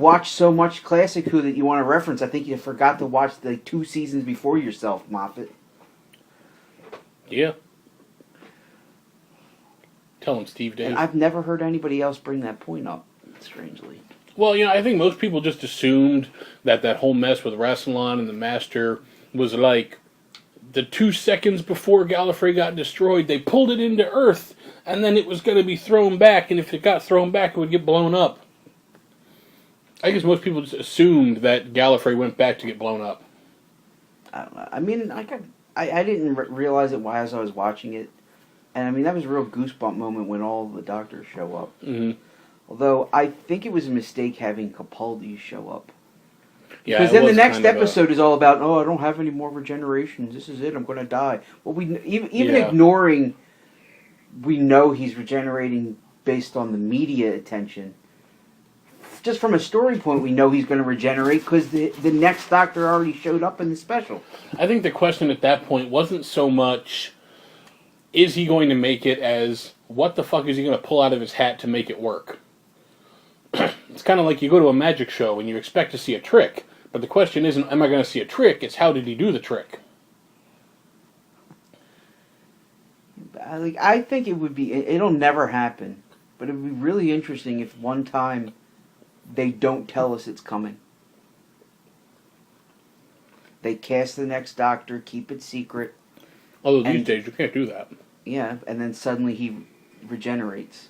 watch so much classic Who that you want to reference. I think you forgot to watch the 2 seasons before yourself, Moffat. Yeah. Tell him, Steve Dave. And I've never heard anybody else bring that point up, strangely. Well, I think most people just assumed that whole mess with Rassilon and the Master was like the 2 seconds before Gallifrey got destroyed, they pulled it into Earth, and then it was going to be thrown back, and if it got thrown back, it would get blown up. I guess most people just assumed that Gallifrey went back to get blown up. I don't know. I mean, I didn't realize it as I was watching it. And I mean, that was a real goosebump moment when all the Doctors show up. Mm-hmm. Although, I think it was a mistake having Capaldi show up. Yeah, because then the next episode is all about, I don't have any more regenerations. This is it. I'm going to die. Well, even ignoring, we know he's regenerating based on the media attention. Just from a story point, we know he's going to regenerate because the next Doctor already showed up in the special. I think the question at that point wasn't so much, is he going to make it, as what the fuck is he going to pull out of his hat to make it work? It's kind of like you go to a magic show and you expect to see a trick, but the question isn't, am I going to see a trick? It's, how did he do the trick? I think it would be, it'll never happen, but it would be really interesting if one time they don't tell us it's coming. They cast the next Doctor, keep it secret. Although these days you can't do that. Yeah, and then suddenly he regenerates.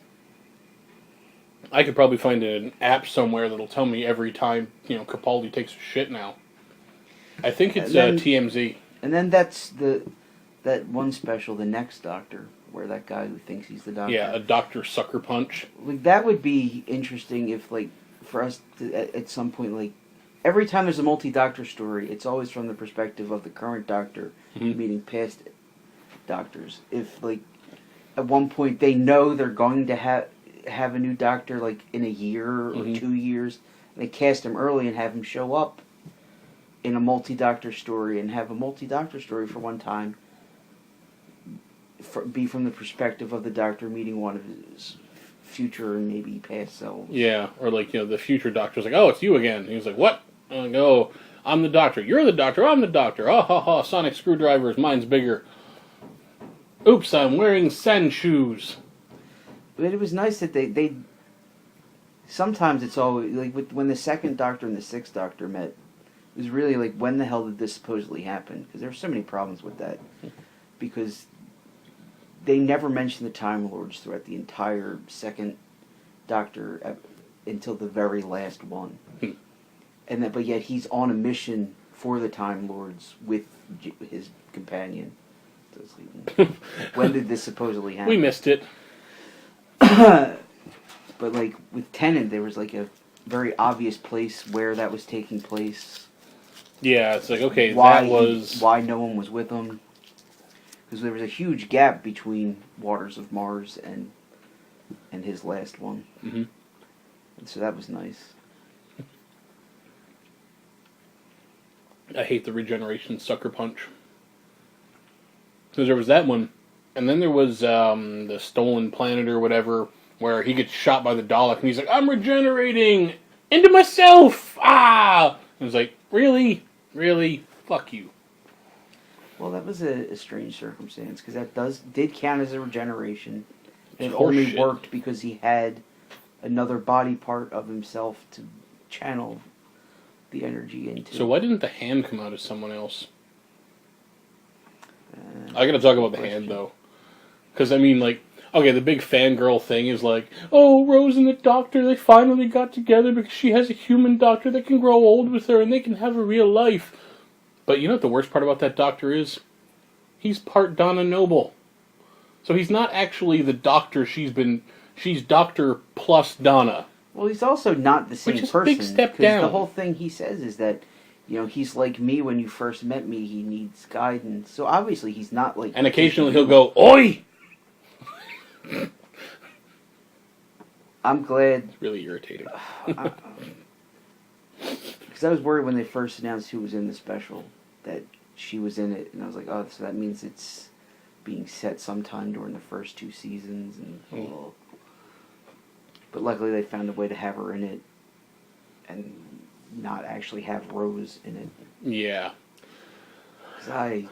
I could probably find an app somewhere that'll tell me every time, Capaldi takes a shit now. I think it's TMZ. And then that's that one special, The Next Doctor, where that guy who thinks he's the Doctor. Yeah, a Doctor Sucker Punch. Like, that would be interesting if, like, for us to, at some point, like, every time there's a multi-Doctor story, it's always from the perspective of the current Doctor meeting past Doctors. If, like, at one point they know they're going to have a new Doctor, like, in a year or 2 years, and they cast him early and have him show up in a multi-Doctor story and have a multi-Doctor story for one time be from the perspective of the Doctor meeting one of his future and maybe past selves. Yeah, or like, the future Doctor's like, oh, it's you again. And he's like, what? And I go, I'm the Doctor. You're the Doctor. I'm the Doctor. Oh, ha, ha, sonic screwdrivers. Mine's bigger. Oops, I'm wearing sand shoes. But it was nice that they sometimes it's always, like, when the second Doctor and the sixth Doctor met, it was really like, when the hell did this supposedly happen? Because there were so many problems with that. Because they never mentioned the Time Lords throughout the entire second Doctor until the very last one. But yet he's on a mission for the Time Lords with his companion. When did this supposedly happen? We missed it. But like with Tennant, there was like a very obvious place where that was taking place. Yeah, it's like, okay, why no one was with him. Because there was a huge gap between Waters of Mars and his last one. Mm-hmm. And so that was nice. I hate the regeneration sucker punch. Because there was that one, and then there was the Stolen Planet or whatever, where he gets shot by the Dalek, and he's like, I'm regenerating into myself! Ah! And it's like, really? Really? Fuck you. Well, that was a strange circumstance, because that did count as a regeneration. And it only worked because he had another body part of himself to channel the energy into. So why didn't the hand come out as someone else? I gotta talk about the hand, though. Because, I mean, like, okay, the big fangirl thing is like, oh, Rose and the Doctor, they finally got together because she has a human Doctor that can grow old with her and they can have a real life. But you know what the worst part about that Doctor is? He's part Donna Noble. So he's not actually the Doctor she's Doctor plus Donna. Well, he's also not the same person. Which is a big step down. The whole thing he says is that, he's like me when you first met me, he needs guidance. So obviously he's not like... And occasionally he'll go, oi! I'm glad... It's really irritating. Because I was worried when they first announced who was in the special, that she was in it, and I was like, oh, so that means it's being set sometime during the first 2 seasons. But luckily they found a way to have her in it. and not actually have Rose in it. Yeah. 'Cause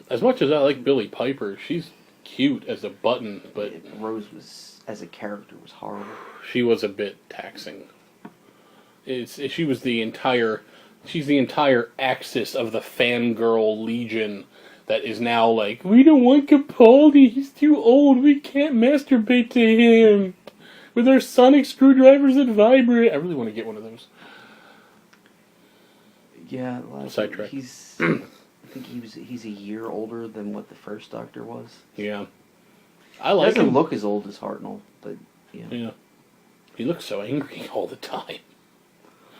As much as I like Billie Piper, she's cute as a button, but Rose was, as a character, was horrible. she was a bit taxing. She's the entire axis of the fangirl legion that is now like, we don't want Capaldi, he's too old, we can't masturbate to him with our sonic screwdrivers that vibrate. I really want to get one of those. Yeah, Sidetrack. I think he's a year older than what the first Doctor was. Yeah. I like Doesn't him. look as old as Hartnell, but yeah. Yeah. He looks so angry all the time.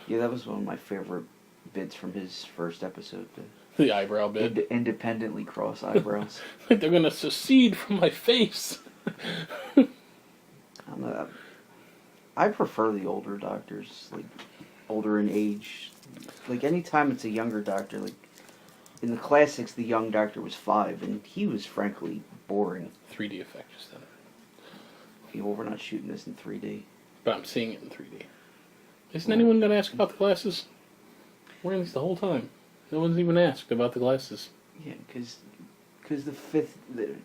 Yeah, that was one of my favorite bits from his first episode. The eyebrow bit. Independently cross eyebrows. Like they're gonna secede from my face. I prefer the older Doctors, like older in age. Like anytime it's a younger Doctor, like in the classics, the young Doctor was 5, and he was frankly boring. 3D effect just then. Yeah, well, we're not shooting this in 3D. But I'm seeing it in 3D. Isn't anyone going to ask about the glasses? We're in this the whole time. No one's even asked about the glasses. Yeah, because the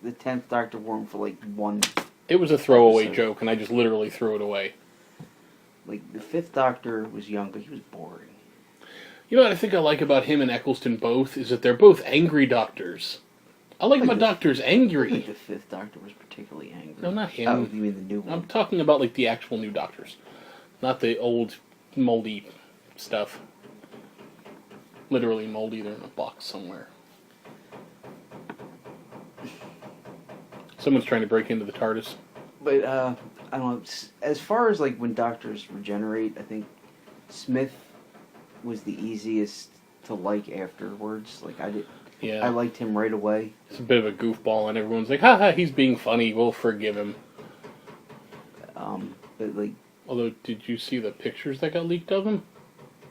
10th Doctor wore them for like one. It was a throwaway episode. joke, and I just literally threw it away. Like the 5th Doctor was young, but he was boring. You know what I think I like about him and Eccleston both is that they're both angry doctors. I like my doctors I angry. think the 5th Doctor was particularly angry. No, not him. Oh, you mean the new one? I'm talking about like the actual new doctors, not the old moldy stuff. Literally moldy. They're in a box somewhere. Someone's trying to break into the TARDIS. But I don't know. As far as like when Doctors regenerate, I think Smith was the easiest to like afterwards. Like Yeah. I liked him right away. He's a bit of a goofball, and everyone's like, haha, he's being funny, we'll forgive him. But like, Although, did you see the pictures that got leaked of him?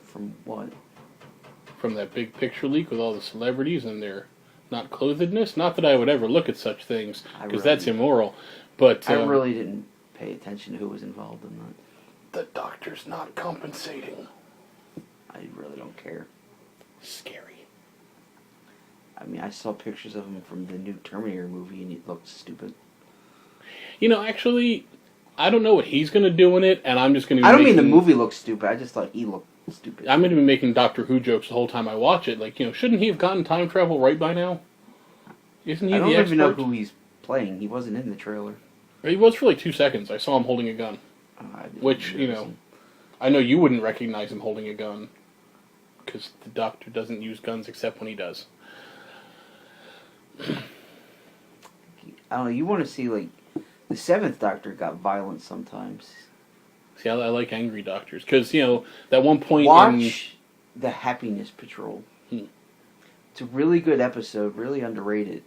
from what? From that big picture leak with all the celebrities and their not clothedness? Not that I would ever look at such things, because that's immoral. But I really didn't pay attention to who was involved in that. the doctor's not compensating. I really don't care. Scary. I mean, I saw pictures of him from the new Terminator movie, and it looked stupid. You know, actually, I don't know what he's going to do in it, and I'm just going to be I don't mean the movie looked stupid. I just thought he looked stupid. I'm going to be making Doctor Who jokes the whole time I watch it. Like, you know, shouldn't he have gotten time travel right by now? Isn't he the expert? I don't even know who he's playing. He wasn't in the trailer. He was for like 2 seconds. I saw him holding a gun. Which, you know, I know you wouldn't recognize him holding a gun. Because the Doctor doesn't use guns except when he does. I don't know. You want to see, like, the 7th Doctor got violent sometimes. See, I like angry doctors. Because, you know, that one point Watch The Happiness Patrol. Hmm. It's a really good episode, really underrated.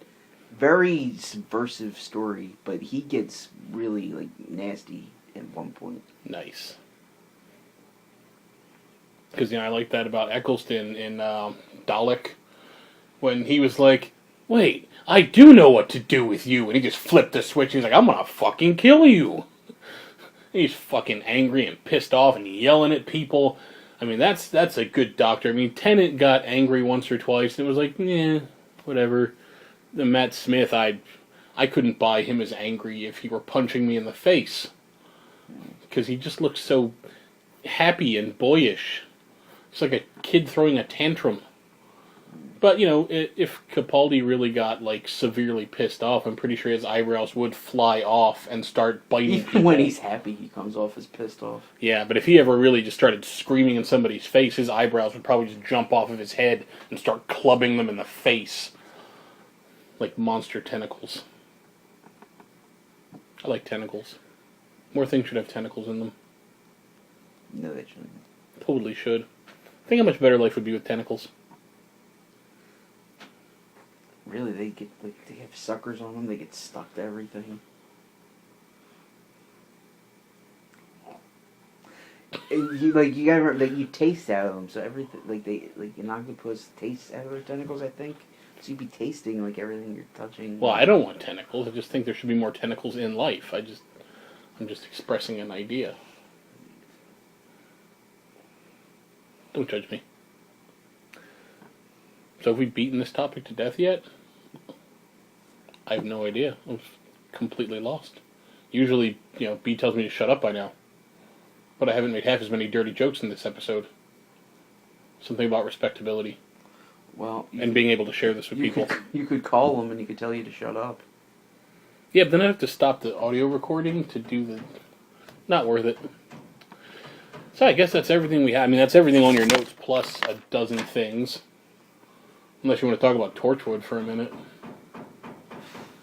Very subversive story, but he gets really, like, nasty at one point. Nice. Because, you know, I like that about Eccleston in Dalek. When he was like, wait, I do know what to do with you. And he just flipped the switch. And he's like, I'm gonna fucking kill you. He's fucking angry and pissed off and yelling at people. I mean, that's a good Doctor. I mean, Tennant got angry once or twice. And it was like, yeah, whatever. The Matt Smith, I couldn't buy him as angry if he were punching me in the face. Because he just looked so happy and boyish. It's like a kid throwing a tantrum. But, you know, if Capaldi really got, like, severely pissed off, I'm pretty sure his eyebrows would fly off and start biting Even people. when he's happy, he comes off as pissed off. Yeah, but if he ever really just started screaming in somebody's face, his eyebrows would probably just jump off of his head and start clubbing them in the face. Like monster tentacles. I like tentacles. More things should have tentacles in them. No, they shouldn't. Totally should. Think how much better life would be with tentacles. Really, they have suckers on them. They get stuck to everything. And you gotta remember that you taste out of them, so everything an octopus tastes out of their tentacles. I think so. You'd be tasting like everything you're touching. Well, I don't want tentacles. I just think there should be more tentacles in life. I'm just expressing an idea. Don't judge me. So have we beaten this topic to death yet? I have no idea. I was completely lost. Usually, B tells me to shut up by now. But I haven't made half as many dirty jokes in this episode. Something about respectability. Well, and being able to share this with people. You could call him and he could tell you to shut up. Yeah, but then I have to stop the audio recording to do the... Not worth it. So I guess that's everything we have. I mean, that's everything on your notes plus a dozen things. Unless you want to talk about Torchwood for a minute.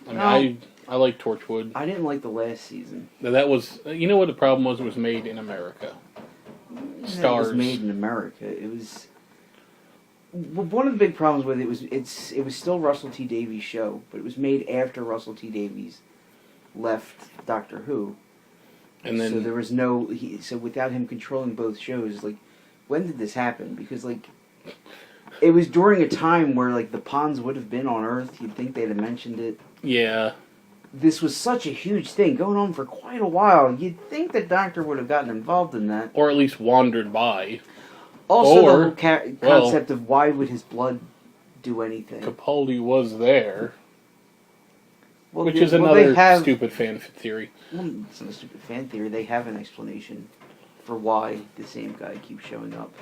I mean, I like Torchwood. I didn't like the last season. That was... You know what the problem was? It was made in America. Stars. It was made in America. It was... One of the big problems with it was still Russell T Davies' show, but it was made after Russell T Davies left Doctor Who. And then, so there was no... So without him controlling both shows, like, when did this happen? Because, like, it was during a time where, like, the Ponds would have been on Earth. You'd think they'd have mentioned it. Yeah. This was such a huge thing, going on for quite a while. You'd think the Doctor would have gotten involved in that. Or at least wandered by. Also, the whole concept of why would his blood do anything? Capaldi was there. Which is another stupid fan theory. Well, it's not a stupid fan theory. They have an explanation for why the same guy keeps showing up.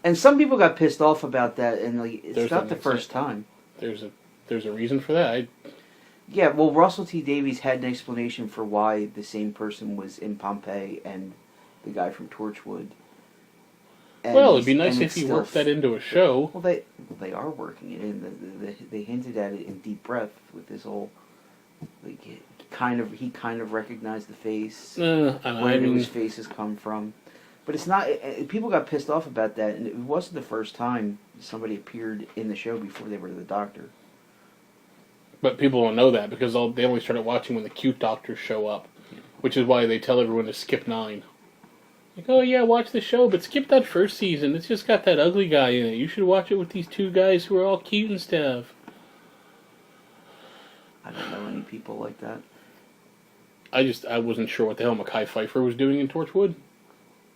And some people got pissed off about that, and like it's not the first time. There's a reason for that. Yeah, well, Russell T Davies had an explanation for why the same person was in Pompeii and the guy from Torchwood. And well, it'd be nice if you worked that into a show. Well, they are working it in. They hinted at it in Deep Breath with this whole, like, he kind of recognized the face. Where his faces come from. But it's not... people got pissed off about that, and it wasn't the first time somebody appeared in the show before they were the Doctor. But people don't know that, because they only started watching when the cute Doctors show up. Yeah. Which is why they tell everyone to skip 9. Like, oh yeah, watch the show, but skip that first season. It's just got that ugly guy in it. You should watch it with these two guys who are all cute and stuff. I don't know any people like that. I wasn't sure what the hell Mekhi Phifer was doing in Torchwood.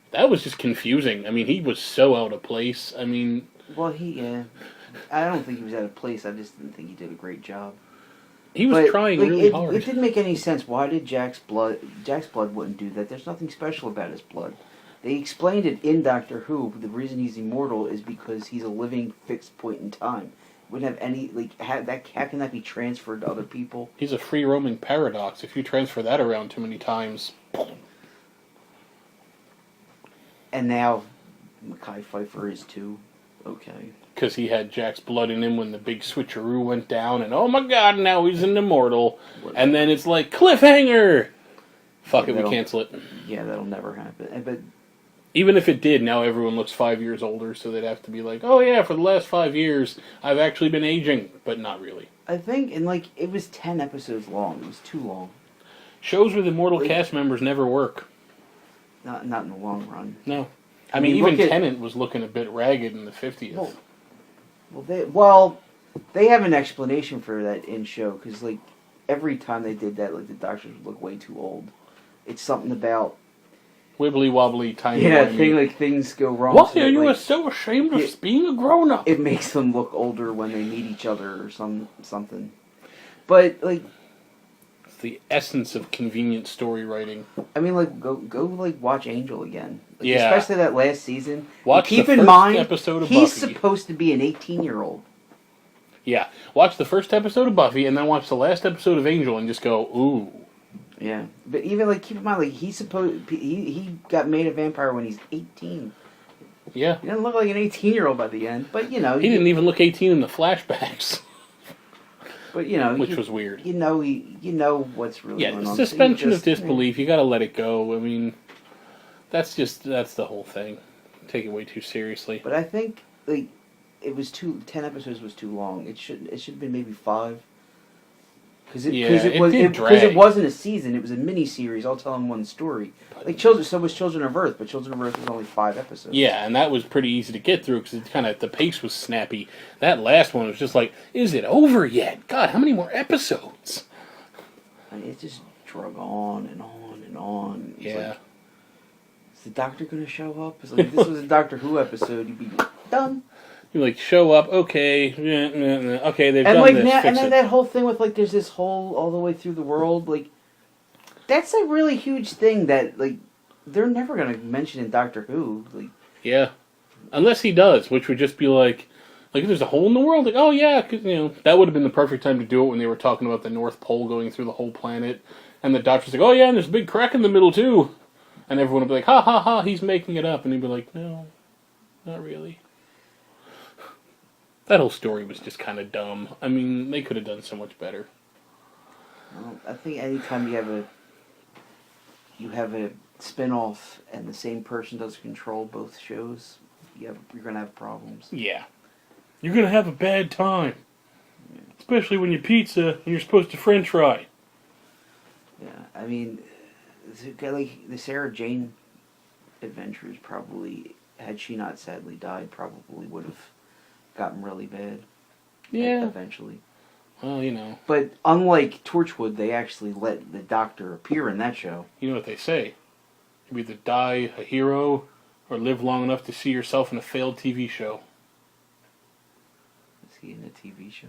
That was just confusing. I mean, he was so out of place. I mean... Well, I don't think he was out of place. I just didn't think he did a great job. He was trying really hard. It didn't make any sense. Why did Jack's blood wouldn't do that? There's nothing special about his blood. They explained it in Doctor Who. The reason he's immortal is because he's a living fixed point in time. Wouldn't have any, like, how can that be transferred to other people? He's a free roaming paradox. If you transfer that around too many times... And now Mekhi Phifer is too. Okay. Because he had Jack's blood in him when the big switcheroo went down, and oh my god, now he's an immortal. And then it's like, cliffhanger! Fuck it, we cancel it. Yeah, that'll never happen. But even if it did, now everyone looks 5 years older, so they'd have to be like, oh yeah, for the last 5 years, I've actually been aging, but not really. I think, and like, it was 10 episodes long. It was too long. Shows with immortal cast members never work. Not in the long run. No. I mean even Tennant was looking a bit ragged in the 50th. Well, they have an explanation for that in show, because, like, every time they did that, like, the Doctors would look way too old. It's something about... Wibbly wobbly, tiny. Yeah, things go wrong. Why are you so ashamed of being a grown-up? It makes them look older when they meet each other or something. But, like... It's the essence of convenient story writing. I mean, like, go like, watch Angel again. Like, yeah. Especially that last season. Keep in mind, episode of he's Buffy. Supposed to be an 18-year-old. Yeah. Watch the first episode of Buffy, and then watch the last episode of Angel, and just go, ooh. Yeah. But even, like, keep in mind, like, he got made a vampire when he's 18. Yeah. He doesn't look like an 18-year-old by the end, but, you know... He didn't even look 18 in the flashbacks. But, you know... Which was weird. You know what's really going on. Yeah, suspension of disbelief. You gotta let it go. I mean, that's the whole thing. Take it way too seriously. But I think, like, 10 episodes was too long. It should have been maybe 5. Because it wasn't a season. It was a mini-series all telling one story. Like, so was Children of Earth, but Children of Earth was only 5 episodes. Yeah, and that was pretty easy to get through because the pace was snappy. That last one was just like, is it over yet? God, how many more episodes? I mean, it just drug on and on and on. is the Doctor going to show up? It's like, if this was a Doctor Who episode, you'd be done. You like show up, okay, okay, they've And done like this. now, Fix and then it. that whole thing with like there's this hole all the way through the world. Like that's a really huge thing that like they're never going to mention in Doctor Who. Like Yeah, unless he does, which would just be like if there's a hole in the world, like, oh yeah, 'cause, that would have been the perfect time to do it when they were talking about the North Pole going through the whole planet, and the Doctor's like, oh yeah, and there's a big crack in the middle too, and everyone would be like, ha ha ha, he's making it up, and he'd be like, no, not really. That whole story was just kind of dumb. I mean, they could have done so much better. well, I think anytime you have a spin-off and the same person does control both shows, you're going to have problems. Yeah. You're going to have a bad time. Especially when you're pizza and you're supposed to french fry. Yeah, I mean, like the Sarah Jane adventures probably, had she not sadly died, probably would have gotten really bad. Yeah. Eventually. Well, But unlike Torchwood, they actually let the Doctor appear in that show. you know what they say. You either die a hero or live long enough to see yourself in a failed TV show. Is he in a TV show?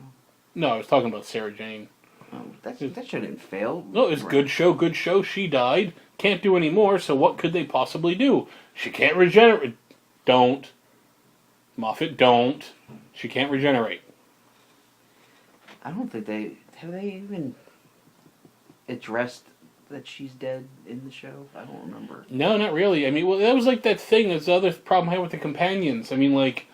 No, I was talking about Sarah Jane. Oh, that shouldn't fail. No, it's good show. She died. Can't do any more, so what could they possibly do? She can't regenerate. Don't. Moffat, don't. She can't regenerate. I don't think have they even addressed that she's dead in the show. I don't remember. No, not really. I mean, well, that was like that thing. That's the other problem I had with the companions. I mean, like,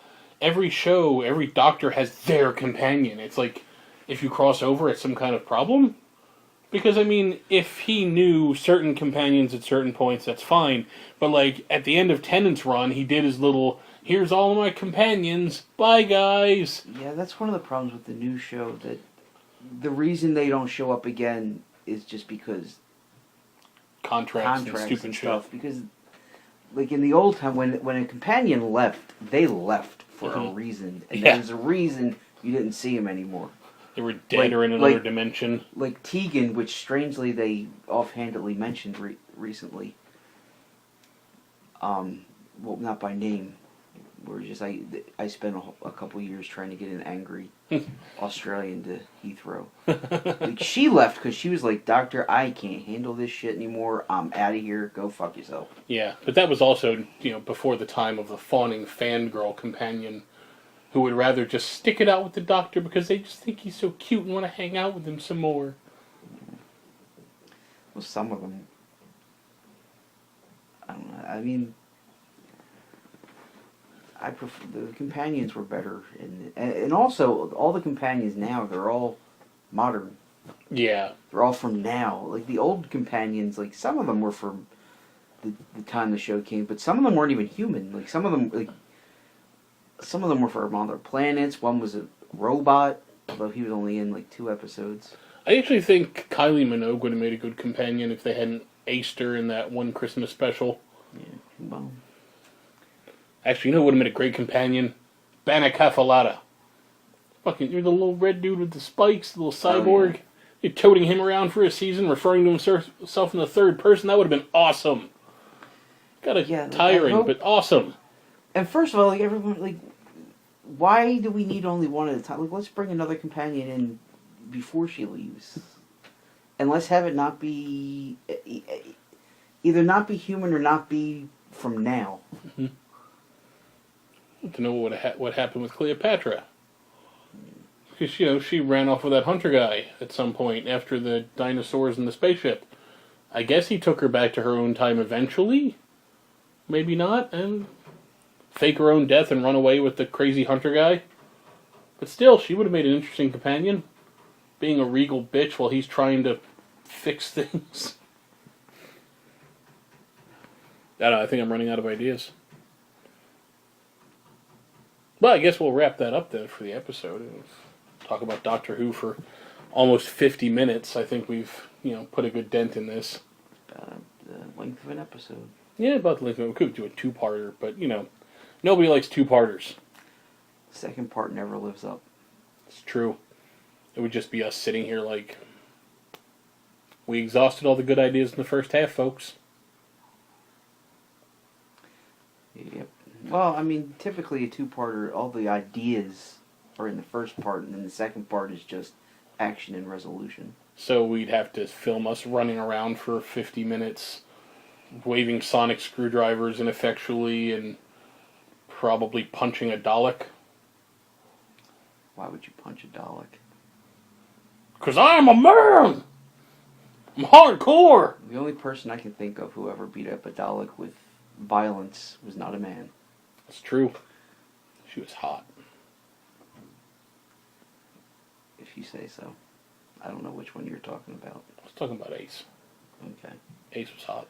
every show, every Doctor has their companion. It's like, if you cross over, it's some kind of problem. Because, I mean, if he knew certain companions at certain points, that's fine. But, like, at the end of Tennant's run, he did his little, here's all of my companions, bye, guys. Yeah, that's one of the problems with the new show, that the reason they don't show up again is just because Contracts and stupid and shit. stuff. Because, like, in the old time, when a companion left, they left for a reason. And Yeah. there's a reason you didn't see him anymore. They were dead or in another dimension. Like Tegan, which strangely they offhandedly mentioned recently. Well, not by name. We're just I spent a couple years trying to get an angry Australian to Heathrow. Like, she left because she was like, Doctor, I can't handle this shit anymore. I'm out of here. Go fuck yourself. Yeah, but that was also, before the time of the fawning fangirl companion who would rather just stick it out with the Doctor because they just think he's so cute and want to hang out with him some more. Well, some of them. I don't know. I mean, I prefer the companions were better, and also all the companions now, they're all modern. Yeah. They're all from now. Like the old companions, like some of them were from the time the show came, but some of them weren't even human. Like some of them were from other planets. One was a robot, although he was only in like 2 episodes. I actually think Kylie Minogue would have made a good companion if they hadn't aced her in that one Christmas special. Yeah, well. Actually, who would have made a great companion? Banacafalata. Fucking, you're the little red dude with the spikes, the little cyborg. Yeah. You're toting him around for a season, referring to himself in the third person. That would have been awesome. Tiring, but awesome. And first of all, like everyone, like, why do we need only one at a time? Like, let's bring another companion in before she leaves, and let's have it not be either not be human or not be from now. Mm-hmm. To know what happened with Cleopatra, because she ran off with that hunter guy at some point after the dinosaurs and the spaceship. I guess he took her back to her own time eventually. Maybe not, and fake her own death and run away with the crazy hunter guy. But still, she would have made an interesting companion. Being a regal bitch while he's trying to fix things. I don't know, I think I'm running out of ideas. Well, I guess we'll wrap that up then for the episode. And talk about Doctor Who for almost 50 minutes. I think we've, put a good dent in this. The length of an episode. Yeah, about the length of it. We could do a 2-parter, but, nobody likes 2-parters. Second part never lives up. It's true. It would just be us sitting here like, we exhausted all the good ideas in the first half, folks. Well, I mean, typically a two-parter, all the ideas are in the first part, and then the second part is just action and resolution. So we'd have to film us running around for 50 minutes, waving sonic screwdrivers ineffectually, and probably punching a Dalek. Why would you punch a Dalek? 'Cause I'm a man! I'm hardcore! The only person I can think of who ever beat up a Dalek with violence was not a man. That's true. She was hot. If you say so. I don't know which one you're talking about. I was talking about Ace. Okay. Ace was hot.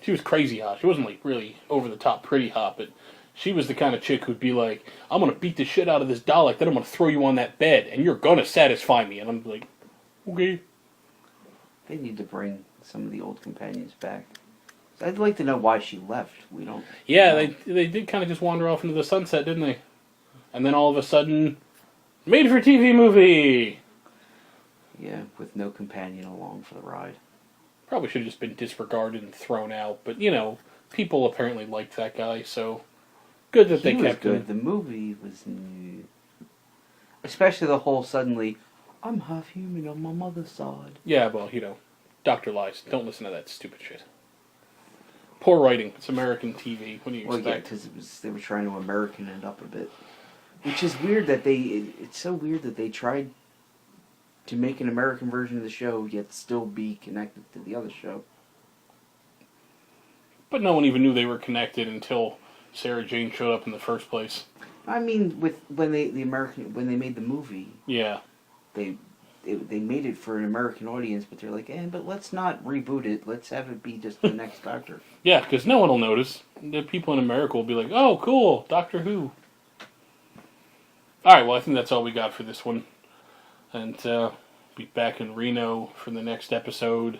She was crazy hot. She wasn't like really over the top pretty hot, but she was the kind of chick who'd be like, I'm gonna beat the shit out of this Dalek, then I'm gonna throw you on that bed, and you're gonna satisfy me. And I'm like, okay. They need to bring some of the old companions back. I'd like to know why she left. We don't. Yeah, know. they did kind of just wander off into the sunset, didn't they? And then all of a sudden, made for TV movie! Yeah, with no companion along for the ride. Probably should have just been disregarded and thrown out, but you know, people apparently liked that guy, so good that they kept good. him. The movie was new. Especially the whole suddenly, I'm half human on my mother's side. Yeah, well, you know, Dr. Lies. Don't listen to that stupid shit. Poor writing. It's American TV. What do you Well, yeah, expect? because they were trying to American it up a bit. Which is weird that it's so weird that they tried to make an American version of the show, yet still be connected to the other show. But no one even knew they were connected until Sarah Jane showed up in the first place. I mean, when they made the movie, Yeah. they made it for an American audience, but they're like, but let's not reboot it. Let's have it be just the next Doctor. Yeah, because no one will notice. The people in America will be like, oh, cool, Doctor Who. Alright, well, I think that's all we got for this one. And be back in Reno for the next episode.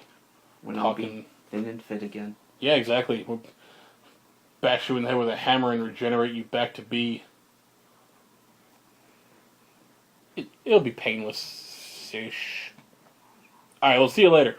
When I'll be thin and fit again. Yeah, exactly. We'll bash you in the head with a hammer and regenerate you back to be. It'll be painless-ish. Alright, we'll see you later.